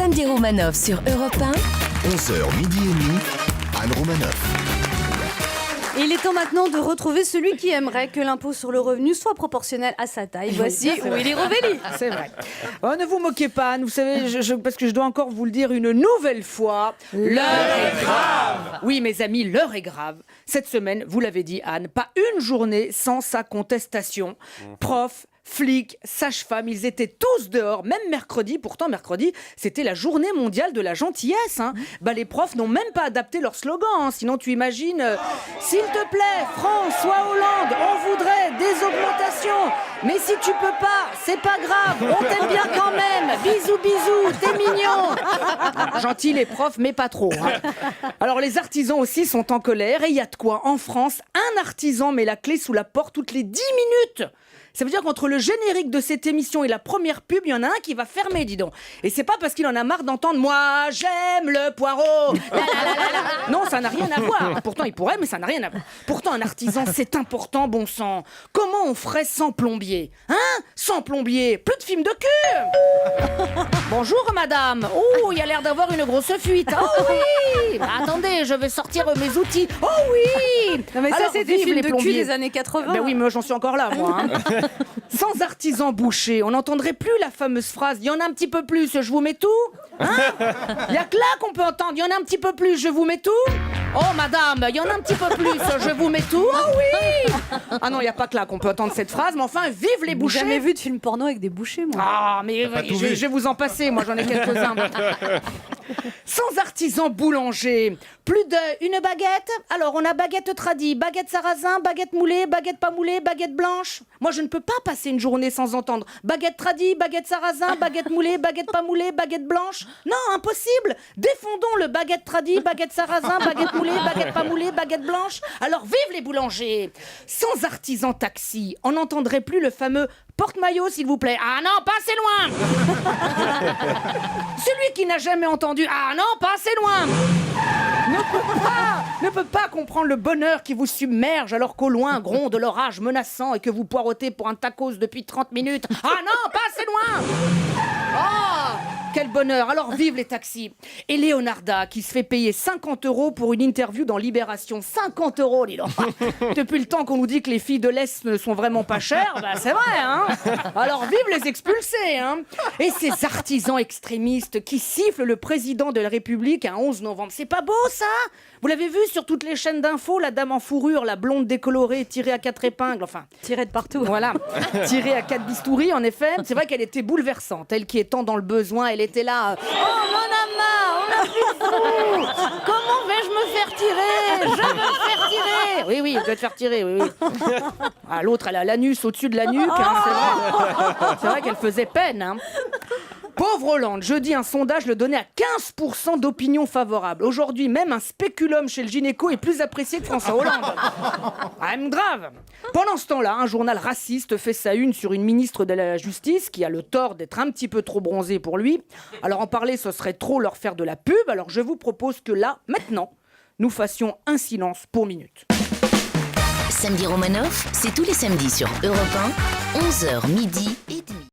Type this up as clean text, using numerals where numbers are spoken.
Sandy Romanoff sur Europe 1. 11h midi et demi, Anne Romanoff. Il est temps maintenant de retrouver celui qui aimerait que l'impôt sur le revenu soit proportionnel à sa taille. Voici Willy Rovelli. C'est vrai. Oh, ne vous moquez pas, Anne, vous savez, parce que je dois encore vous le dire une nouvelle fois. L'heure est grave. Oui, mes amis, l'heure est grave. Cette semaine, vous l'avez dit, Anne, pas une journée sans sa contestation. Profs, flics, sages-femmes, ils étaient tous dehors, même mercredi. Pourtant, mercredi, c'était la journée mondiale de la gentillesse. Les profs n'ont même pas adapté leur slogan. Sinon, tu imagines, s'il te plaît, François Hollande, on voudrait des augmentations. Mais si tu peux pas, c'est pas grave, on t'aime bien quand même. Bisous, bisous, t'es mignon. Gentils les profs, mais pas trop. Alors, les artisans aussi sont en colère. Et il y a de quoi. En France, un artisan met la clé sous la porte toutes les 10 minutes. Ça veut dire qu'entre le générique de cette émission et la première pub, il y en a un qui va fermer, dis donc. Et c'est pas parce qu'il en a marre d'entendre « Moi, j'aime le poireau ». Non, ça n'a rien à voir. Pourtant, il pourrait, mais ça n'a rien à voir. Pourtant, un artisan, c'est important, bon sang. Comment on ferait sans plombier ? Sans plombier, plus de film de cul. Bonjour, madame. Oh, il y a l'air d'avoir une grosse fuite. Oh oui. Attendez, je vais sortir mes outils. Oh oui. Non mais alors, ça, c'est des vive films les de cul plombiers. des années 80. Ben oui, mais j'en suis encore là, moi. Sans artisan boucher, on n'entendrait plus la fameuse phrase « Il y en a un petit peu plus, je vous mets tout ». Il y a que là qu'on peut entendre « Il y en a un petit peu plus, je vous mets tout ». Oh madame, il y en a un petit peu plus, je vous mets tout. Oh oui. Ah non, il n'y a pas que là qu'on peut entendre cette phrase, mais enfin, vive les bouchers. J'ai jamais vu de film porno avec des bouchers, moi. Ah, mais je vais vous en passer, moi j'en ai quelques-uns. Sans artisan boulanger, plus d'une baguette. Alors on a baguette tradie, baguette sarrasin, baguette moulée, baguette pas moulée, baguette blanche. Moi je ne peux pas passer une journée sans entendre baguette tradie, baguette sarrasin, baguette moulée, baguette pas moulée, baguette blanche. Non, impossible. Défendons le baguette tradie, baguette sarrasin, baguette moulée, baguette pas moulée, baguette blanche. Alors vive les boulangers. Sans artisan taxi, on n'entendrait plus le fameux porte-maillot, s'il vous plaît. Ah non, pas assez loin. Celui qui n'a jamais entendu ah non, pas assez loin ne peut pas comprendre le bonheur qui vous submerge alors qu'au loin gronde l'orage menaçant et que vous poirotez pour un tacos depuis 30 minutes. Ah non, pas assez loin. Oh, quel bonheur. Alors vive les taxis. Et Leonarda qui se fait payer 50 € pour une interview dans Libération. 50 €, dis donc. Depuis le temps qu'on nous dit que les filles de l'Est ne sont vraiment pas chères, c'est vrai, hein. Alors vive les expulsés, hein. Et ces artisans extrémistes qui sifflent le président de la République un 11 novembre. C'est pas beau, ça? Vous l'avez vu sur toutes les chaînes d'infos, la dame en fourrure, la blonde décolorée, tirée à 4 épingles, enfin... Tirée de partout. Voilà, tirée à 4 bistouris, en effet. C'est vrai qu'elle était bouleversante. Elle qui est tant dans le besoin, elle était là... Oh, mon ama, on a plus de sous. Comment vais-je me faire tirer? Je veux me faire tirer. Oui, je vais te faire tirer, oui. Ah, l'autre, elle a l'anus au-dessus de la nuque, hein, c'est vrai. C'est vrai qu'elle faisait peine, hein. Pauvre Hollande, jeudi, un sondage le donnait à 15% d'opinion favorable. Aujourd'hui, même un spéculum chez le gynéco est plus apprécié que François Hollande. Ah, même grave. Pendant ce temps-là, un journal raciste fait sa une sur une ministre de la Justice qui a le tort d'être un petit peu trop bronzée pour lui. Alors en parler, ce serait trop leur faire de la pub. Alors je vous propose que là, maintenant, nous fassions un silence pour minute. Sandy Romanoff, c'est tous les samedis sur Europe 1, 11h midi et 10.